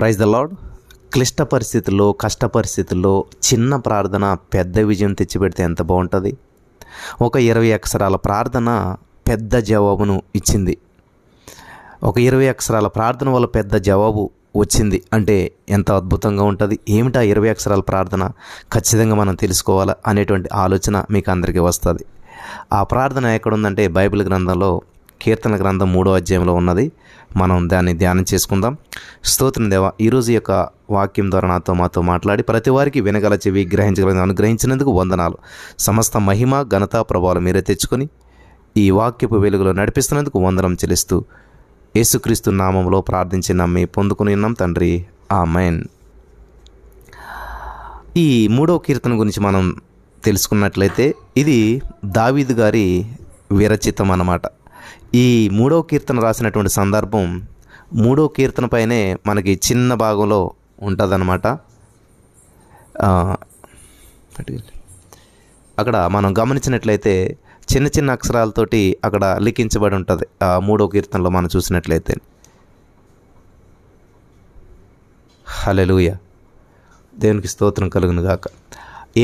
Praise the lord. క్లిష్ట పరిస్థితుల్లో, కష్ట పరిస్థితుల్లో చిన్న ప్రార్థన పెద్ద విజయం తెచ్చిపెడితే ఎంత బాగుంటుంది. ఒక 20 అక్షరాల ప్రార్థన పెద్ద జవాబును ఇచ్చింది. ఒక 20 అక్షరాల ప్రార్థన వల్ల పెద్ద జవాబు వచ్చింది అంటే ఎంత అద్భుతంగా ఉంటుంది. ఏమిటా 20 అక్షరాల ప్రార్థన, ఖచ్చితంగా మనం తెలుసుకోవాలా అనేటువంటి ఆలోచన మీకు అందరికీ వస్తుంది. ఆ ప్రార్థన ఎక్కడుందంటే బైబిల్ గ్రంథంలో కీర్తన గ్రంథం 3వ అధ్యాయంలో ఉన్నది. మనం దాన్ని ధ్యానం చేసుకుందాం. స్తోత్రం దేవా, ఈరోజు యొక్క వాక్యం ద్వారా మాతో మాట్లాడి ప్రతి వారికి వినగల చెవి గ్రహించగల అనుగ్రహించినందుకు వందనాలు. సమస్త మహిమ ఘనత ప్రభావాలు మీరే తెచ్చుకొని ఈ వాక్యపు వెలుగులో నడిపిస్తున్నందుకు వందనం చెల్లిస్తూ యేసుక్రీస్తు నామంలో ప్రార్థించి నమ్మి పొందుకుని ఉన్నాం తండ్రి, ఆమేన్. ఈ 3వ కీర్తన గురించి మనం తెలుసుకున్నట్లయితే ఇది దావీదు గారి విరచితం అన్నమాట. ఈ 3వ కీర్తన రాసినటువంటి సందర్భం 3వ కీర్తన పైనే మనకి చిన్న భాగంలో ఉంటుందన్నమాట. అక్కడ మనం గమనించినట్లయితే చిన్న చిన్న అక్షరాలతోటి అక్కడ లిఖించబడి ఉంటుంది. 3వ కీర్తనలో మనం చూసినట్లయితే హల్లెలూయా, దేవునికి స్తోత్రం కలుగును గాక.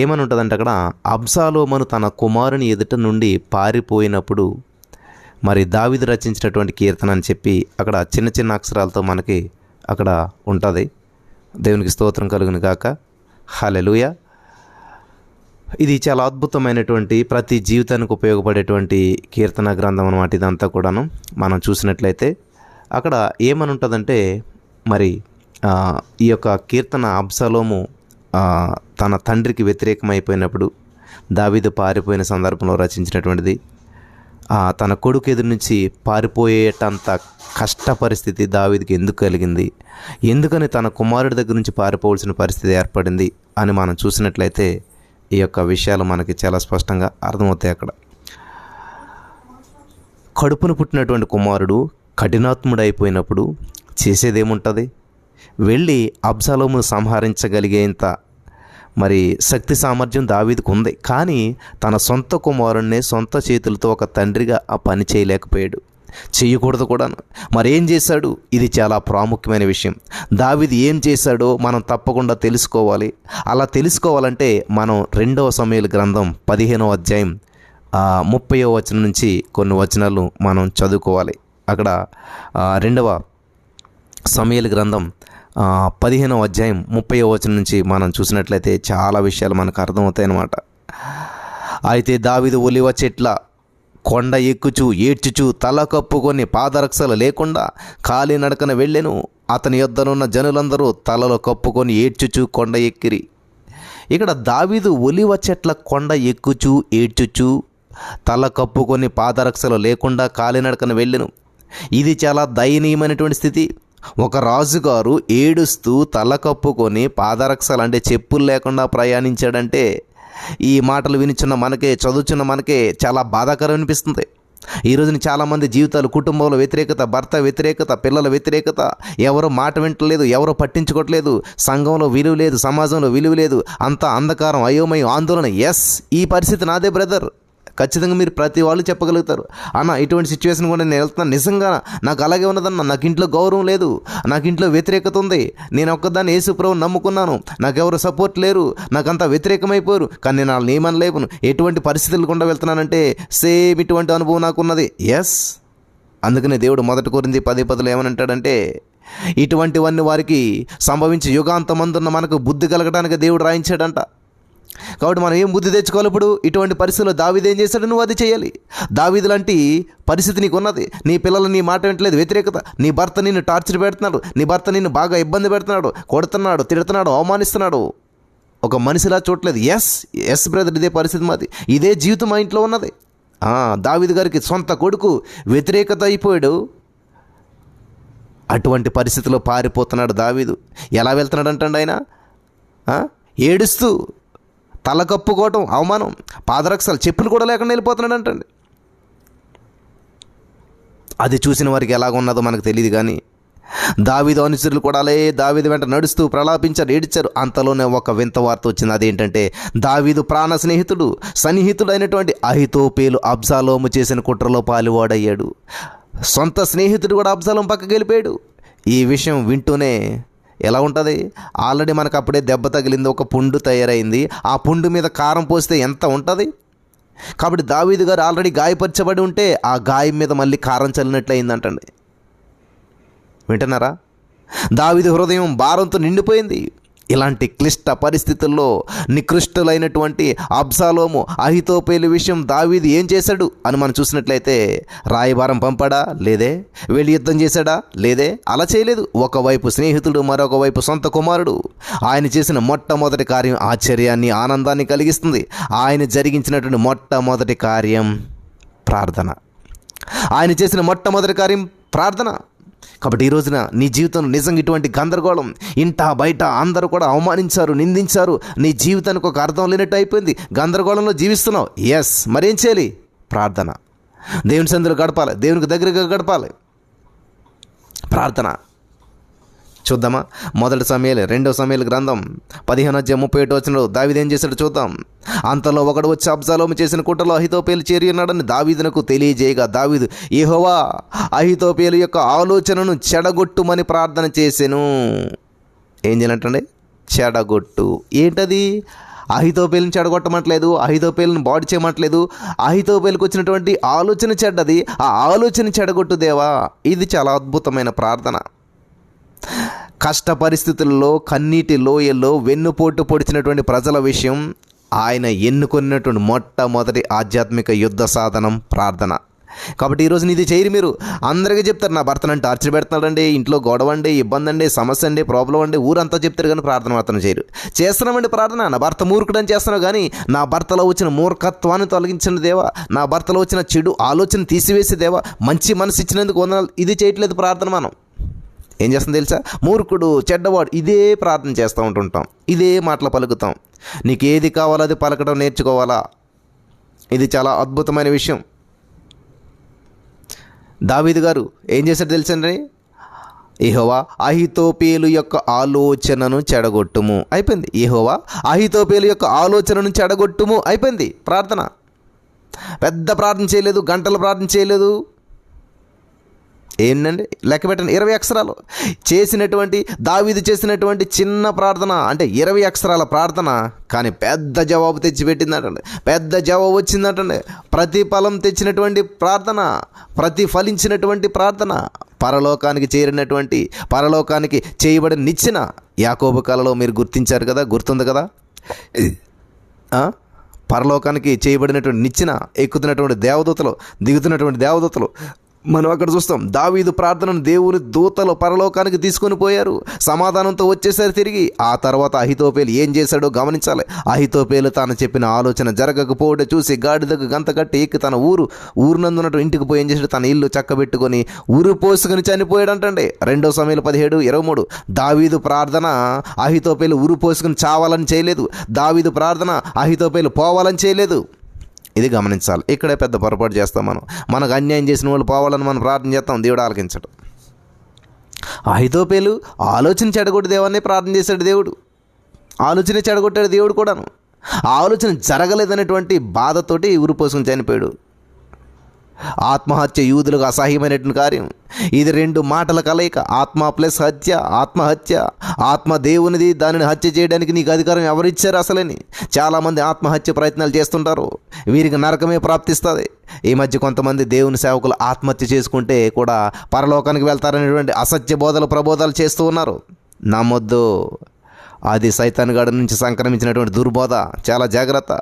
ఏమని ఉంటుందంటే అక్కడ అబ్షాలోము తన కుమారుని ఎదుట నుండి పారిపోయినప్పుడు మరి దావీదు రచించినటువంటి కీర్తన అని చెప్పి అక్కడ చిన్న చిన్న అక్షరాలతో మనకి అక్కడ ఉంటుంది. దేవునికి స్తోత్రం కలుగును గాక. హల్లెలూయా. ఇది చాలా అద్భుతమైనటువంటి ప్రతి జీవితానికి ఉపయోగపడేటువంటి కీర్తన గ్రంథం అన్నమాట. ఇదంతా కూడాను మనం చూసినట్లయితే అక్కడ ఏమని ఉంటుందంటే మరి ఈ యొక్క కీర్తన అబ్షాలోము తన తండ్రికి వ్యతిరేకమైపోయినప్పుడు దావీదు పారిపోయిన సందర్భంలో రచించినటువంటిది. తన కొడుకు ఎదురు నుంచి పారిపోయేటంత కష్ట పరిస్థితి దావీదుకి ఎందుకు కలిగింది, ఎందుకని తన కుమారుడి దగ్గర నుంచి పారిపోవాల్సిన పరిస్థితి ఏర్పడింది అని మనం చూసినట్లయితే ఈ యొక్క విషయాలు మనకి చాలా స్పష్టంగా అర్థమవుతాయి. అక్కడ కడుపును పుట్టినటువంటి కుమారుడు కఠినాత్ముడైపోయినప్పుడు చేసేదేముంటుంది, వెళ్ళి అబ్షాలోమును సంహరించగలిగేంత మరి శక్తి సామర్థ్యం దావీదుకు ఉంది. కానీ తన సొంత కుమారుణ్ణి సొంత చేతులతో ఒక తండ్రిగా ఆ పని చేయలేకపోయాడు, చేయకూడదు కూడా. మరి ఏం చేశాడు? ఇది చాలా ప్రాముఖ్యమైన విషయం. దావీదు ఏం చేశాడో మనం తప్పకుండా తెలుసుకోవాలి. అలా తెలుసుకోవాలంటే మనం 2వ సమూయేలు గ్రంథం 15వ అధ్యాయం 30వ వచనం నుంచి కొన్ని వచనాలు మనం చదువుకోవాలి. అక్కడ 2వ సమూయేలు గ్రంథం 15వ అధ్యాయం 30వ వచనం నుంచి మనం చూసినట్లయితే చాలా విషయాలు మనకు అర్థమవుతాయి అన్నమాట. అయితే దావీదు ఒలివ చెట్ల కొండ ఎక్కుచూ ఏడ్చుచూ తల కప్పుకొని పాదరక్షలు లేకుండా కాలి నడకన వెళ్ళెను. అతని యొద్దనున్న జనులందరూ తలలో కప్పుకొని ఏడ్చుచూ కొండ ఎక్కిరి. ఇక్కడ దావీదు ఒలివ చెట్ల కొండ ఎక్కుచూ ఏడ్చుచూ తల కప్పుకొని పాదరక్షలు లేకుండా కాలి నడకన వెళ్ళెను. ఇది చాలా దయనీయమైనటువంటి స్థితి. ఒక రాజుగారు ఏడుస్తూ తల కప్పుకొని పాదరక్షలు అంటే చెప్పులు లేకుండా ప్రయాణించాడంటే ఈ మాటలు వినిచున్న మనకే, చదువుచున్న మనకే చాలా బాధాకరం అనిపిస్తుంది. ఈ రోజున చాలామంది జీవితాలు, కుటుంబంలో వ్యతిరేకత, భర్త వ్యతిరేకత, పిల్లల వ్యతిరేకత, ఎవరో మాట వింటలేదు, ఎవరో పట్టించుకోవట్లేదు, సంఘంలో విలువ లేదు, సమాజంలో విలువ లేదు, అంతా అంధకారం, అయోమయం, ఆందోళన. ఎస్, ఈ పరిస్థితి నాదే బ్రదర్. ఖచ్చితంగా మీరు ప్రతి వాళ్ళు చెప్పగలుగుతారు, అన్న ఇటువంటి సిచ్యువేషన్ కూడా నేను వెళ్తున్నాను, నిజంగా నాకు అలాగే ఉన్నదన్న, నాకు ఇంట్లో గౌరవం లేదు, నాకు ఇంట్లో వ్యతిరేకత ఉంది, నేను ఒక్కదాన్ని యేసుప్రభువుని నమ్ముకున్నాను, నాకెవరు సపోర్ట్ లేరు, నాకంతా వ్యతిరేకమైపోయారు, కానీ నేను వాళ్ళని ఏమనలేను, ఎటువంటి పరిస్థితులు గుండా వెళ్తున్నానంటే సేమ్ ఇటువంటి అనుభవం నాకున్నది. ఎస్, అందుకనే దేవుడు 1 కొరింథీ 10:10 ఏమనంటాడంటే ఇటువంటివన్నీ వారికి సంభవించి యుగాంతమందున్న మనకు బుద్ధి కలగడానికి దేవుడు రాయించాడంట. కాబట్టి మనం ఏం బుద్ధి తెచ్చుకోవాలి? ఇప్పుడు ఇటువంటి పరిస్థితుల్లో దావీదు ఏం చేశాడు? నువ్వు అది చేయాలి. దావీదు లాంటి పరిస్థితి నీకు ఉన్నది. నీ పిల్లలు నీ మాట వింటలేదు, వ్యతిరేకత, నీ భర్త నిన్ను టార్చర్ పెడుతున్నాడు, నీ భర్త నిన్ను బాగా ఇబ్బంది పెడుతున్నాడు, కొడుతున్నాడు, తిడుతున్నాడు, అవమానిస్తున్నాడు, ఒక మనిషిలా చూడలేదు. ఎస్ బ్రదర్, ఇదే పరిస్థితి మాది, ఇదే జీవితం మా ఇంట్లో ఉన్నది. దావీదు గారికి సొంత కొడుకు వ్యతిరేకత అయిపోయాడు. అటువంటి పరిస్థితిలో పారిపోతున్నాడు దావీదు. ఎలా వెళ్తున్నాడు అంటండి ఆయన? ఏడుస్తూ తల కప్పుకోవటం, అవమానం, పాదరక్షలు, చెప్పులు కూడా లేకుండా వెళ్ళిపోతున్నాడు అంటండి. అది చూసిన వారికి ఎలాగున్నదో మనకు తెలియదు. కానీ దావీదు అనుచరులు కూడా దావీదు వెంట నడుస్తూ ప్రలాపించారు, ఏడ్చారు. అంతలోనే ఒక వింత వార్త వచ్చింది. అదేంటంటే దావీదు ప్రాణ సన్నిహితుడు అయినటువంటి అహీతోపెలు అబ్షాలోము చేసిన కుట్రలో పాలువాడయ్యాడు. సొంత స్నేహితుడు కూడా అబ్షాలోము పక్కకి వెళ్ళిపోయాడు. ఈ విషయం వింటూనే ఎలా ఉంటుంది? ఆల్రెడీ మనకు అప్పుడే దెబ్బ తగిలింది, ఒక పుండు తయారైంది. ఆ పుండు మీద కారం పోస్తే ఎంత ఉంటుంది? కాబట్టి దావీదు గారు ఆల్రెడీ గాయపరచబడి ఉంటే ఆ గాయం మీద మళ్ళీ కారం చల్లినట్లు అయిందంటండి. వింటున్నారా? దావీదు హృదయం భారంతో నిండిపోయింది. ఇలాంటి క్లిష్ట పరిస్థితుల్లో నికృష్టులైనటువంటి అబ్షాలోము అహీతోపెలు విషయం దావీదు ఏం చేశాడు అని మనం చూసినట్లయితే, రాయబారం పంపాడా? లేదే. వెళ్ళి యుద్ధం చేశాడా? లేదే. అలా చేయలేదు. ఒకవైపు స్నేహితుడు, మరొక వైపు సొంత కుమారుడు. ఆయన చేసిన మొట్టమొదటి కార్యం ఆశ్చర్యాన్ని, ఆనందాన్ని కలిగిస్తుంది. ఆయన జరిగించినటువంటి మొట్టమొదటి కార్యం ప్రార్థన. ఆయన చేసిన మొట్టమొదటి కార్యం ప్రార్థన. కాబట్టి ఈ రోజున నీ జీవితంలో నిజంగా ఇటువంటి గందరగోళం, ఇంట బయట అందరూ కూడా అవమానించారు, నిందించారు, నీ జీవితానికి ఒక అర్థం లేనట్టు అయిపోయింది, గందరగోళంలో జీవిస్తున్నావు. ఎస్, మరేం చేయాలి? ప్రార్థన. దేవుని సన్నిధిలో గడపాలి, దేవునికి దగ్గరగా గడపాలి. ప్రార్థన చూద్దామా? మొదటి సమయాలు 2వ సమయాల గ్రంథం 15:31 దావీదు ఏం చేశాడు చూద్దాం. అంతలో ఒకడు వచ్చి అబ్షాలోము చేసిన కుట్రలో అహీతోపెలు చేరి ఉన్నాడని దావీదునకు తెలియజేయగా, దావీదు యెహోవా అహీతోపెలు యొక్క ఆలోచనను చెడగొట్టుమని ప్రార్థన చేసెను. ఏం చేయాలంటే చెడగొట్టు. ఏంటది? అహీతోపెలుని చెడగొట్టమట్లేదు, అహీతోపెలుని బాడీ చేయమట్లేదు. అహీతోపెలుకు వచ్చినటువంటి ఆలోచన చెడ్డది, ఆ ఆలోచన చెడగొట్టు దేవా. ఇది చాలా అద్భుతమైన ప్రార్థన. కష్ట పరిస్థితుల్లో, కన్నీటి లోయల్లో వెన్నుపోటు పొడిచినటువంటి ప్రజల విషయం ఆయన ఎన్నుకున్నటువంటి మొట్టమొదటి ఆధ్యాత్మిక యుద్ధ సాధనం ప్రార్థన. కాబట్టి ఈరోజు ఇది చేయరు. మీరు అందరికీ చెప్తారు, నా భర్త నన్ను టార్చర్ పెడుతున్నాడండి, ఇంట్లో గొడవ అండి, ఇబ్బంది అండి, సమస్య అండి, ప్రాబ్లం అండి, ఊరంతా చెప్తారు కానీ ప్రార్థన మాత్రం చేయరు. చేస్తున్నామండి ప్రార్థన. నా భర్త మూర్ఖుడని చేస్తున్నావు కానీ నా భర్తలో వచ్చిన మూర్ఖత్వాన్ని తొలగించిన దేవా, నా భర్తలో వచ్చిన చెడు ఆలోచన తీసివేసే దేవా, మంచి మనసు ఇచ్చినందుకు వందనాలు. ఇది చేయట్లేదు ప్రార్థన. మనం ఏం చేస్తాం తెలుసా? మూర్ఖుడు, చెడ్డవాడు, ఇదే ప్రార్థన చేస్తూ ఉంటుంటాం, ఇదే మాటలు పలుకుతాం. నీకు ఏది కావాలో అది పలకడం నేర్చుకోవాలా. ఇది చాలా అద్భుతమైన విషయం. దావీదు గారు ఏం చేశాడు తెలుసండి? యెహోవా అహీతోపెలు యొక్క ఆలోచనను చెడగొట్టుము. అయిపోయింది. యెహోవా అహీతోపెలు యొక్క ఆలోచనను చెడగొట్టుము. అయిపోయింది ప్రార్థన. పెద్ద ప్రార్థన చేయలేదు, గంటలు ప్రార్థన చేయలేదు. ఏంటండి లెక్క పెట్టండి, 20 అక్షరాలు చేసినటువంటి దావీదు చేసినటువంటి చిన్న ప్రార్థన అంటే 20 అక్షరాల ప్రార్థన, కానీ పెద్ద జవాబు తెచ్చిపెట్టిందటండి. పెద్ద జవాబు వచ్చిందటండి. ప్రతిఫలం తెచ్చినటువంటి ప్రార్థన, ప్రతిఫలించినటువంటి ప్రార్థన, పరలోకానికి చేరినటువంటి, పరలోకానికి చేయబడిన నిచ్చెన. యాకోబు కలలో మీరు గుర్తించారు కదా, గుర్తుంది కదా. పరలోకానికి చేయబడినటువంటి నిచ్చెన, ఎక్కుతున్నటువంటి దేవదూతలు, దిగుతున్నటువంటి దేవదూతలు. మనం అక్కడ చూస్తాం దావీదు ప్రార్థనను దేవుని దూతలు పరలోకానికి తీసుకొని పోయారు. సమాధానంతో వచ్చేసరి తిరిగి. ఆ తర్వాత అహీతోపెలు ఏం చేశాడో గమనించాలి. అహీతోపెలు తాను చెప్పిన ఆలోచన జరగకపోవడం చూసి గాడిదకు గంత కట్టి ఎక్కి తన ఊరునందున్నట్టు ఇంటికి పోయి ఏం చేశాడు? తన ఇల్లు చక్కబెట్టుకొని ఊరు పోసుకొని చనిపోయాడంటండి. 2వ సమయాలు 17:23. దావీదు ప్రార్థన అహీతోపెలు ఊరు పోసుకొని చావాలని చేయలేదు. దావీదు ప్రార్థన అహీతోపెలు పోవాలని చేయలేదు. ఇది గమనించాలి. ఇక్కడే పెద్ద పొరపాటు చేస్తాం మనం. మనకు అన్యాయం చేసిన వాళ్ళు పోవాలని మనం ప్రార్థన చేస్తాం, దేవుడు ఆలకించడు. అహీతోపెలు ఆలోచన చెడగొట్టు దేవాన్ని ప్రార్థన చేశాడు దేవుడు. ఆలోచన చెడగొట్టాడు దేవుడు కూడాను. ఆ ఆలోచన జరగలేదనేటువంటి బాధతోటి ఊరు పోసుకుని చనిపోయాడు. ఆత్మహత్య యూదులకు అసహ్యమైనటువంటి కార్యం. ఇది 2 మాటల కలయిక. ఆత్మ ప్లస్ హత్య, ఆత్మహత్య. ఆత్మ దేవునిది, దానిని హత్య చేయడానికి నీకు అధికారం ఎవరిచ్చారు అసలని? చాలామంది ఆత్మహత్య ప్రయత్నాలు చేస్తుంటారు. వీరికి నరకమే ప్రాప్తిస్తుంది. ఈ మధ్య కొంతమంది దేవుని సేవకులు ఆత్మహత్య చేసుకుంటే కూడా పరలోకానికి వెళ్తారనేటువంటి అసత్య ప్రబోధాలు చేస్తూ ఉన్నారు. నమ్మొద్దు. అది సైతాను గాడి నుంచి సంక్రమించినటువంటి దుర్బోధ. చాలా జాగ్రత్త.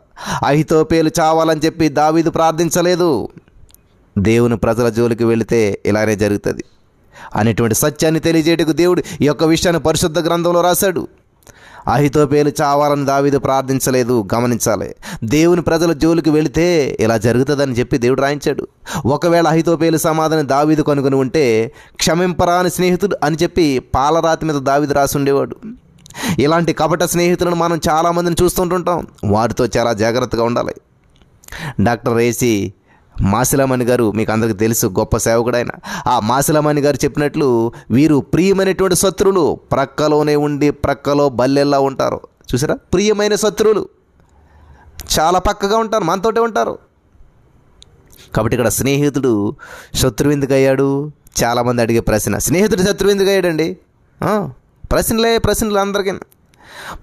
అహీతోపెలు చావాలని చెప్పి దావీదు ప్రార్థించలేదు. దేవుని ప్రజల జోలికి వెళితే ఇలానే జరుగుతుంది అనేటువంటి సత్యాన్ని తెలియజేయటకు దేవుడు ఈ యొక్క విషయాన్ని పరిశుద్ధ గ్రంథంలో రాశాడు. అహీతోపెలు చావాలని దావీదు ప్రార్థించలేదు. గమనించాలి. దేవుని ప్రజల జోలికి వెళితే ఇలా జరుగుతుందని చెప్పి దేవుడు రాయించాడు. ఒకవేళ అహీతోపెలు సమాధానం దావీదు కనుగొని ఉంటే క్షమింపరాని స్నేహితుడు అని చెప్పి పాలరాతి మీద దావీదు రాసి ఉండేవాడు. ఇలాంటి కపట స్నేహితులను మనం చాలామందిని చూస్తుంటుంటాం. వారితో చాలా జాగ్రత్తగా ఉండాలి. డాక్టర్ ఏసీ మాసిలామణి గారు మీకు అందరికీ తెలుసు, గొప్ప సేవకుడైన. ఆ మాసిలామణి గారు చెప్పినట్లు వీరు ప్రియమైనటువంటి శత్రువులు. ప్రక్కలోనే ఉండి ప్రక్కలో బల్లెల్లా ఉంటారు. చూసారా? ప్రియమైన శత్రువులు చాలా పక్కగా ఉంటారు, మనతోటే ఉంటారు. కాబట్టి ఇక్కడ స్నేహితుడు శత్రువు ఎందుకు అయ్యాడు? చాలామంది అడిగే ప్రశ్న, స్నేహితుడు శత్రువు ఎందుకు అయ్యాడండి? ప్రశ్నలు అందరికీ.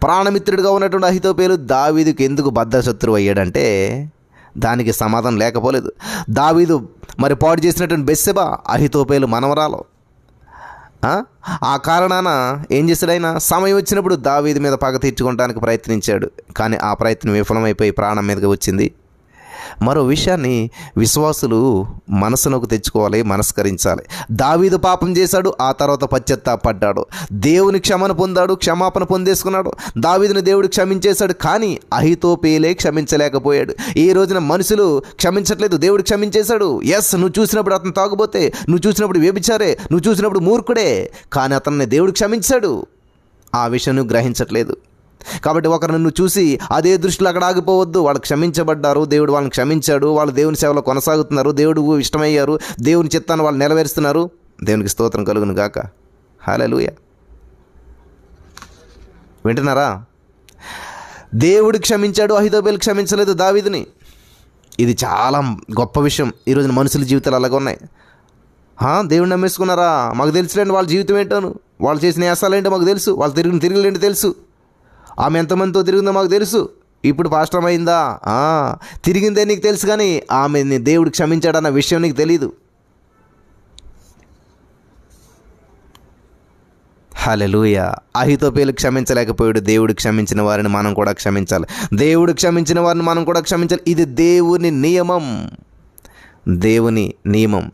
ప్రాణమిత్రుడిగా ఉన్నటువంటి అహీతోపేలు దావీదుకి ఎందుకు బద్ధశత్రువు అయ్యాడంటే దానికి సమాధానం లేకపోలేదు. దావీదు మరి పాడు చేసినటువంటి బెత్షెబ అహీతోపేలు మనవరాలు. ఆ కారణాన ఏం చేశాడు ఆయన? సమయం వచ్చినప్పుడు దావీదు మీద పగ తీర్చుకోవడానికి ప్రయత్నించాడు. కానీ ఆ ప్రయత్నం విఫలమైపోయి ప్రాణం మీదకి వచ్చింది. మరో విషయాన్ని విశ్వాసులు మనసులోకి తెచ్చుకోవాలి, మనస్కరించాలి. దావీదు పాపం చేశాడు, ఆ తర్వాత పశ్చాత్తాపడ్డాడు, దేవుని క్షమాపణ పొందేసుకున్నాడు. దావీదుని దేవుడు క్షమించేశాడు, కానీ అహీతోపేలే క్షమించలేకపోయాడు. ఈ రోజున మనుషులు క్షమించట్లేదు, దేవుడు క్షమించేశాడు. నువ్వు చూసినప్పుడు అతను తాగుబోతే, నువ్వు చూసినప్పుడు వ్యభిచారే, నువ్వు చూసినప్పుడు మూర్ఖుడే, కానీ అతన్ని దేవుడు క్షమించాడు. ఆ విషయం నువ్వు గ్రహించట్లేదు. కాబట్టి ఒకరిని నువ్వు చూసి అదే దృష్టిలో అక్కడ ఆగిపోవద్దు. వాళ్ళు క్షమించబడ్డారు, దేవుడు వాళ్ళని క్షమించాడు, వాళ్ళు దేవుని సేవలో కొనసాగుతున్నారు, దేవుడు ఇష్టమయ్యారు, దేవుని చిత్తాన్ని వాళ్ళు నెరవేరుస్తున్నారు. దేవునికి స్తోత్రం కలుగును గాక. హల్లెలూయా. వింటున్నారా? దేవుడు క్షమించాడు, అహీతోపేలు క్షమించలేదు దావీదుని. ఇది చాలా గొప్ప విషయం. ఈరోజున మనుషుల జీవితాలు అలాగే ఉన్నాయి. దేవుడిని నమ్మేసుకున్నారా? మాకు తెలుసులేండి వాళ్ళ జీవితం ఏంటోను, వాళ్ళు చేసిన యాసాలు ఏంటో మాకు తెలుసు, వాళ్ళు తిరుగులేంటి తెలుసు, ఆమె ఎంతమందితో తిరిగిందో మాకు తెలుసు, ఇప్పుడు పాస్టర్ అయిందా, తిరిగిందే నీకు తెలుసు, కానీ ఆమెని దేవుడు క్షమించాడన్న విషయం నీకు తెలీదు. హల్లెలూయా. అహీతోపేలు క్షమించలేకపోయాడు, దేవుడు క్షమించిన వారిని మనం కూడా క్షమించాలి. దేవుడు క్షమించిన వారిని మనం కూడా క్షమించాలి. ఇది దేవుని నియమం, దేవుని నియమం.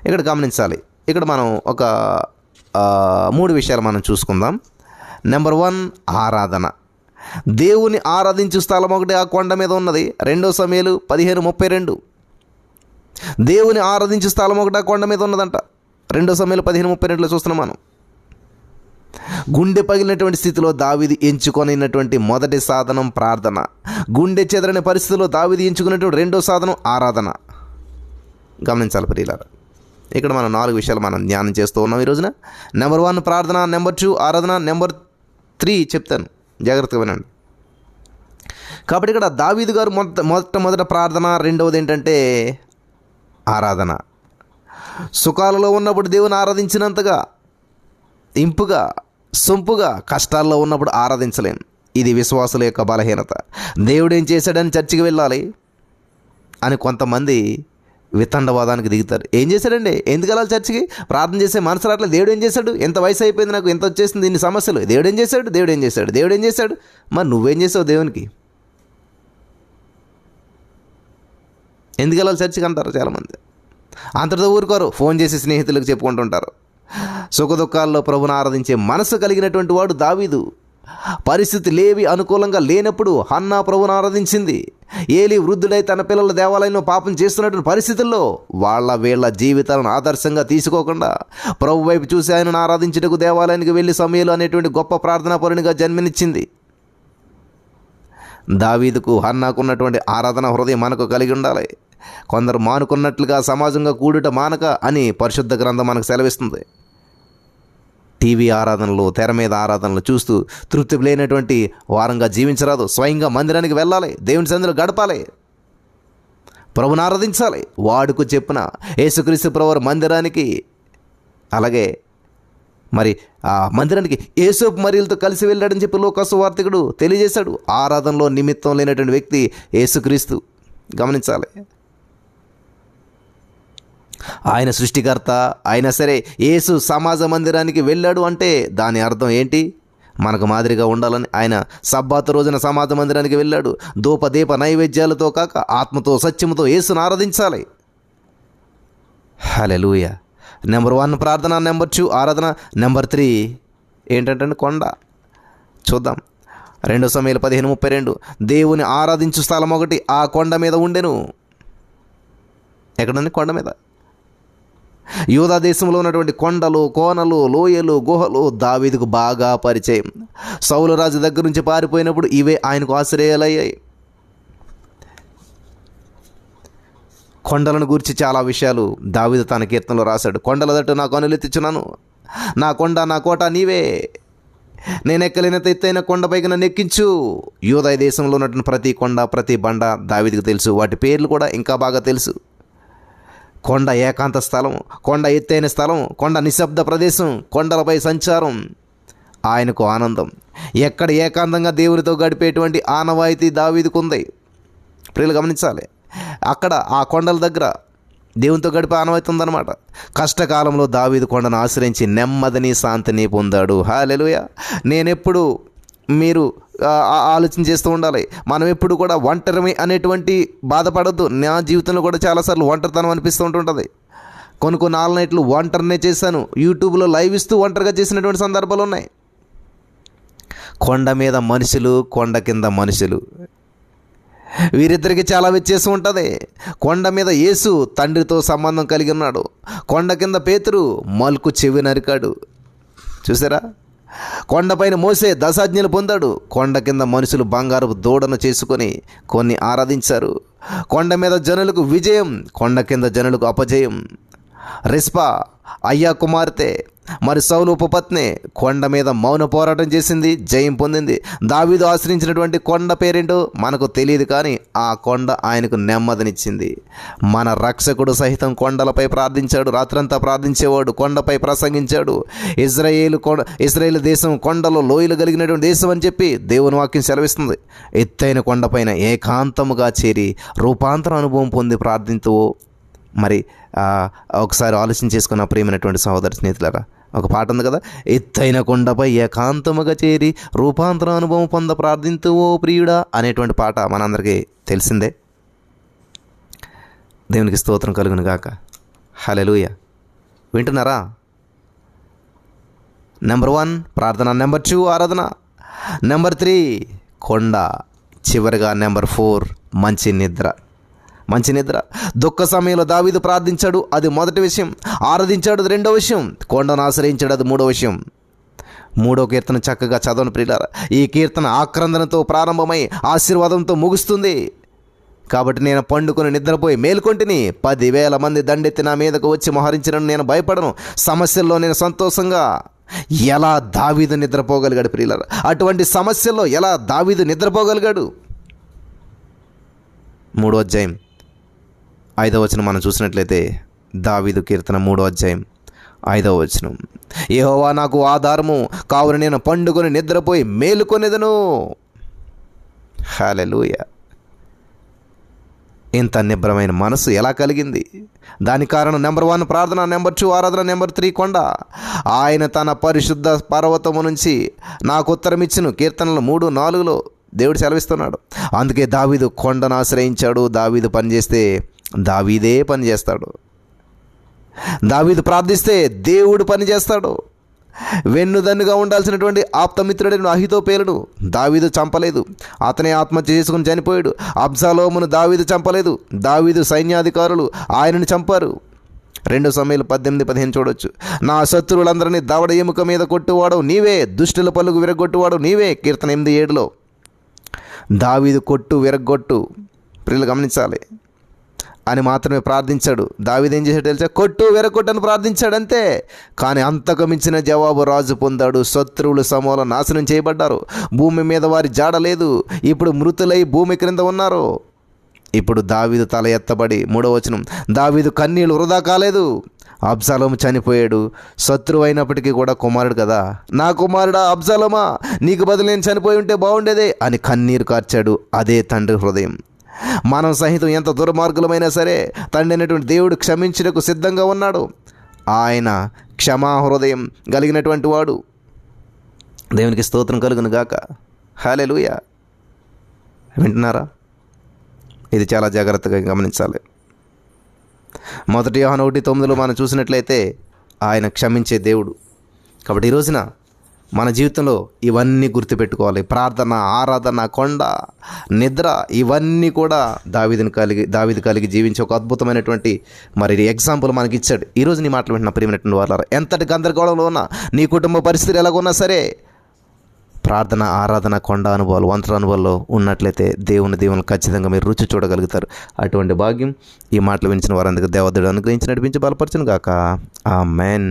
ఇక్కడ గమనించాలి. ఇక్కడ మనం ఒక 3 విషయాలు మనం చూసుకుందాం. నెంబర్ 1, ఆరాధన. దేవుని ఆరాధించు స్థలం ఒకటి ఆ కొండ మీద ఉన్నది. 2 సమూయేలు 15:32. దేవుని ఆరాధించు స్థలం ఒకటి ఆ కొండ మీద ఉన్నదంట. 2 సమూయేలు 15:32లో చూస్తున్నాం మనం. గుండె పగిలినటువంటి స్థితిలో దావీదు ఎంచుకొనినటువంటి మొదటి సాధనం ప్రార్థన. గుండె చెదరని పరిస్థితిలో దావీదు ఎంచుకున్నటువంటి 2వ సాధనం ఆరాధన. గమనించాలి ప్రియులారా. ఇక్కడ మనం 4 విషయాలు మనం ధ్యానం చేస్తూ ఉన్నాం ఈ రోజున. నెంబర్ 1 ప్రార్థన, నెంబర్ 2 ఆరాధన, నెంబర్ 3 చెప్తాను, జాగ్రత్తగా వినండి. కాబట్టి ఇక్కడ దావీదు గారు మొదట ప్రార్థన, రెండవది ఏంటంటే ఆరాధన. సుఖాలలో ఉన్నప్పుడు దేవుని ఆరాధించినంతగా ఇంపుగా సొంపుగా కష్టాల్లో ఉన్నప్పుడు ఆరాధించలేం. ఇది విశ్వాసుల యొక్క బలహీనత. దేవుడు ఏం చేశాడని చర్చికి వెళ్ళాలి అని కొంతమంది వితండవాదానికి దిగుతారు. ఏం చేశాడండి, ఎందుకు వెళ్ళాలి చర్చికి? ప్రార్థన చేసే మనసు రావట్లేదు. దేవుడు ఏం చేశాడు? ఎంత వయసు అయిపోయింది, నాకు ఎంత వచ్చేసింది, ఇన్ని సమస్యలు. దేవుడు ఏం చేశాడు? మరి నువ్వేం చేసావు దేవునికి? ఎందుకు వెళ్ళాలి చర్చికి అంటారు చాలామంది. అంతటితో ఊరుకోరు, ఫోన్ చేసి స్నేహితులకు చెప్పుకుంటుంటారు. సుఖదుఖాల్లో ప్రభుని ఆరాధించే మనసు కలిగినటువంటి వాడు దావీదు. పరిస్థితి లేవి అనుకూలంగా లేనప్పుడు హన్నా ప్రభుని ఆరాధించింది. ఏలీ వృద్ధుడై తన పిల్లల దేవాలయంలో పాపం చేస్తున్నటువంటి పరిస్థితుల్లో వీళ్ళ జీవితాలను ఆదర్శంగా తీసుకోకుండా ప్రభు వైపు చూసి ఆయనను ఆరాధించుటకు దేవాలయానికి వెళ్ళి సమూయేలు అనేటువంటి గొప్ప ప్రార్థనాపరునిగా జన్మనిచ్చింది. దావీదుకు హన్నాకున్నటువంటి ఆరాధన హృదయం మనకు కలిగి ఉండాలి. కొందరు మానుకున్నట్లుగా సమాజంగా కూడుట మానక అని పరిశుద్ధ గ్రంథం మనకు సెలవిస్తుంది. టీవీ ఆరాధనలు, తెర మీద ఆరాధనలు చూస్తూ తృప్తి లేనటువంటి వారంగా జీవించరాదు. స్వయంగా మందిరానికి వెళ్ళాలి, దేవుని సన్నిధిలో గడపాలి, ప్రభుని ఆరాధించాలి. వాడుకు చెప్పిన యేసుక్రీస్తు ప్రభువు మందిరానికి, అలాగే మరి ఆ మందిరానికి యేసోపు మరియలతో కలిసి వెళ్ళాడని చెప్పి లూకా సువార్తికుడు తెలియజేశాడు. ఆరాధనలో నిమిత్తం లేనటువంటి వ్యక్తి యేసుక్రీస్తు. గమనించాలి. ఆయన సృష్టికర్త అయినా సరే యేసు సమాజ మందిరానికి వెళ్ళాడు అంటే దాని అర్థం ఏంటి? మనకు మాదిరిగా ఉండాలని. ఆయన సబ్బాతు రోజున సమాజ మందిరానికి వెళ్ళాడు. ధూపదీప నైవేద్యాలతో కాక ఆత్మతో సత్యముతో యేసును ఆరాధించాలి. హల్లెలూయా. నెంబర్ 1 ప్రార్థన, నెంబర్ 2 ఆరాధన, నెంబర్ 3 ఏంటంటే కొండ. చూద్దాం. 2 సమూయేలు 15:32. దేవుని ఆరాధించు స్థలం ఒకటి ఆ కొండ మీద ఉండెను. ఎక్కడుంది? కొండ మీద. యూదా దేశంలో ఉన్నటువంటి కొండలు, కోనలు, లోయలు, గుహలు దావీదుకు బాగా పరిచయం. సౌలు రాజు దగ్గర నుంచి పారిపోయినప్పుడు ఇవే ఆయనకు ఆశ్రయాలయ్యాయి. కొండలను గురించి చాలా విషయాలు దావీదు తన కీర్తనలో రాశాడు. కొండల దట్టు నా కనులెత్తిచున్నాను, నా కొండ నా కోట నీవే, నేను ఎక్కలేనంత ఎత్తైన కొండపైకి నన్ను ఎక్కించు. యూదా దేశంలో ఉన్నటువంటి ప్రతి కొండ, ప్రతి బండ దావీదుకు తెలుసు. వాటి పేర్లు కూడా ఇంకా బాగా తెలుసు. కొండ ఏకాంత స్థలం, కొండ ఎత్తైన స్థలం, కొండ నిశ్శబ్ద ప్రదేశం, కొండలపై సంచారం, ఆయనకు ఆనందం. ఎక్కడ ఏకాంతంగా దేవునితో గడిపేటువంటి ఆనవాయితీ దావీదుకు ఉంది. ప్రియులు గమనించాలి, అక్కడ ఆ కొండల దగ్గర దేవునితో గడిపే ఆనవాయితీ ఉందన్నమాట. కష్టకాలంలో దావీదు కొండను ఆశ్రయించి నెమ్మదిని శాంతిని పొందాడు. హల్లెలూయా. నేనెప్పుడు మీరు ఆలోచన చేస్తూ ఉండాలి, మనం ఎప్పుడు కూడా ఒంటరి అనేటువంటి బాధపడద్దు. నా జీవితంలో కూడా చాలాసార్లు ఒంటరితనం అనిపిస్తూ ఉంటుంటుంది. కొన్ని ఆల్ నైట్లు ఒంటరినే చేశాను. యూట్యూబ్లో లైవ్ ఇస్తూ ఒంటరిగా చేసినటువంటి సందర్భాలు ఉన్నాయి. కొండ మీద మనుషులు, కొండ కింద మనుషులు, వీరిద్దరికి చాలా వ్యత్యాసం ఉంటుంది. కొండ మీద యేసు తండ్రితో సంబంధం కలిగి ఉన్నాడు. కొండ కింద పేతురు మల్కు చెవి నరికాడు. చూసారా? కొండపైన మోసే దశాజ్ఞలు పొందాడు. కొండ కింద మనుషులు బంగారపు దూడను చేసుకొని కొన్ని ఆరాధించారు. కొండ మీద జనులకు విజయం, కొండ కింద జనులకు అపజయం. రిస్పా అయ్యా కుమార్తె మరి సౌలు ఉపపత్ని కొండ మీద మౌన పోరాటం చేసింది, జయం పొందింది. దావీదు ఆశ్రయించినటువంటి కొండ పేరేంటో మనకు తెలియదు, కానీ ఆ కొండ ఆయనకు నెమ్మదినిచ్చింది. మన రక్షకుడు సహితం కొండలపై ప్రార్థించాడు. రాత్రంతా ప్రార్థించేవాడు, కొండపై ప్రసంగించాడు. ఇశ్రాయేలు దేశం కొండలో లోయలు కలిగినటువంటి దేశం అని చెప్పి దేవుని వాక్యం సెలవిస్తుంది. ఎత్తైన కొండపైన ఏకాంతముగా చేరి రూపాంతర అనుభవం పొంది ప్రార్థింతూ మరి ఒకసారి ఆలోచన చేసుకున్న ప్రియమైనటువంటి సహోదర స్నేహితులారా, ఒక పాట ఉంది కదా, ఎత్తైన కొండపై ఏకాంతముగా చేరి రూపాంతర అనుభవం పొంద ప్రార్థింతువో ప్రియుడా అనేటువంటి పాట మనందరికీ తెలిసిందే. దేవునికి స్తోత్రం కలుగును గాక. హల్లెలూయా. వింటున్నారా? నెంబర్ 1 ప్రార్థన, నెంబర్ 2 ఆరాధన, నెంబర్ 3 కొండ, చివరిగా నెంబర్ 4 మంచి నిద్ర. దుఃఖ సమయంలో దావీదు ప్రార్థించాడు, అది మొదటి విషయం. ఆరాధించాడు, అది రెండో విషయం. కొండను ఆశ్రయించాడు, అది మూడో విషయం. 3వ కీర్తన చక్కగా చదవని ప్రియులారా. ఈ కీర్తన ఆక్రందనతో ప్రారంభమై ఆశీర్వాదంతో ముగుస్తుంది. కాబట్టి నేను పండుకొని నిద్రపోయి మేల్కొంటిని. 10,000 మంది దండెత్తి నా మీదకు వచ్చి మోహరించినను నేను భయపడను. సమస్యల్లో నేను సంతోషంగా. ఎలా దావీదు నిద్రపోగలిగాడు ప్రియులారా? అటువంటి సమస్యల్లో ఎలా దావీదు నిద్రపోగలిగాడు? 3వ అధ్యాయం 5వ వచనం మనం చూసినట్లయితే, దావీదు కీర్తన 3వ అధ్యాయం 5వ వచనం, యెహోవా నాకు ఆధారము కావున నేను పండుకొని నిద్రపోయి మేలుకొనేదను. హల్లెలూయా. ఇంత నిబ్రమైన మనసు ఎలా కలిగింది? దానికి కారణం నెంబర్ 1 ప్రార్థన, నెంబర్ 2 ఆరాధన, నెంబర్ 3 కొండ. ఆయన తన పరిశుద్ధ పర్వతము నుంచి నాకు ఉత్తరం ఇచ్చును. కీర్తనలు 3:4లో దేవుడు సెలవిస్తున్నాడు. అందుకే దావీదు కొండను ఆశ్రయించాడు. దావీదు పనిచేస్తే దావీదే పని చేస్తాడు. దావీదు ప్రార్థిస్తే దేవుడు పని చేస్తాడు. వెన్నుదన్నుగా ఉండాల్సినటువంటి ఆప్తమిత్రుడైన అహీతోపేలును దావీదు చంపలేదు. అతనే ఆత్మహత్య చేసుకుని చనిపోయాడు. అబ్షాలోమును దావీదు చంపలేదు. దావీదు సైన్యాధికారులు ఆయనను చంపారు. 2 సమూయేలు 18:15 చూడొచ్చు. నా శత్రువులందరినీ దవడ ఎముక మీద కొట్టువాడు నీవే, దుష్టుల పలుకు విరగొట్టువాడు నీవే. కీర్తన 8:7లో దావీదు కొట్టు విరగొట్టు, ప్రియులు గమనించాలి, అని మాత్రమే ప్రార్థించాడు. దావీదు ఏం చేశాడు తెలుసా? కొట్టు విరగొట్టని ప్రార్థించాడు అంతే. కానీ అంతకు మించిన జవాబు రాజు పొందాడు. శత్రువులు సమూల నాశనం చేయబడ్డారు. భూమి మీద వారి జాడ లేదు. ఇప్పుడు మృతులై భూమి క్రింద ఉన్నారు. ఇప్పుడు దావీదు తల ఎత్తబడి, 3వ వచనం, దావీదు కన్నీళ్లు వృధా కాలేదు. అబ్షాలోము చనిపోయాడు. శత్రువు అయినప్పటికీ కూడా కుమారుడు కదా. నా కుమారుడా అబ్షాలోమా, నీకు బదులు నేను చనిపోయి ఉంటే బాగుండేదే అని కన్నీరు కార్చాడు. అదే తండ్రి హృదయం. మనం సహితం ఎంత దుర్మార్గులమైనా సరే తండ్రి అయినటువంటి దేవుడు క్షమించుటకు సిద్ధంగా ఉన్నాడు. ఆయన క్షమా హృదయం కలిగినటువంటి వాడు. దేవునికి స్తోత్రం కలుగును గాక. హల్లెలూయా. వింటున్నారా? ఇది చాలా జాగ్రత్తగా గమనించాలి. 1 యోహాను 1:9లో మనం చూసినట్లయితే ఆయన క్షమించే దేవుడు. కాబట్టి ఈ రోజున మన జీవితంలో ఇవన్నీ గుర్తుపెట్టుకోవాలి. ప్రార్థన, ఆరాధన, కొండ, నిద్ర, ఇవన్నీ కూడా దావీదు కలిగి జీవించే ఒక అద్భుతమైనటువంటి మరి ఎగ్జాంపుల్ మనకి ఇచ్చాడు. ఈరోజు నీ మాటలు వింటున్న ప్రియమైనటువంటి వాళ్ళారా, ఎంతటి గందరగోళంలో ఉన్నా, నీ కుటుంబ పరిస్థితి ఎలాగున్నా సరే, ప్రార్థన, ఆరాధన, కొండ అనుభవాలు, ఒంటరి అనుభవాల్లో ఉన్నట్లయితే దేవుని ఖచ్చితంగా మీరు రుచి చూడగలుగుతారు. అటువంటి భాగ్యం ఈ మాటలు వినిచిన వారందరికీ దేవదేవుడు అనుగ్రహించి నడిపించి బలపరచును గాక. ఆమేన్.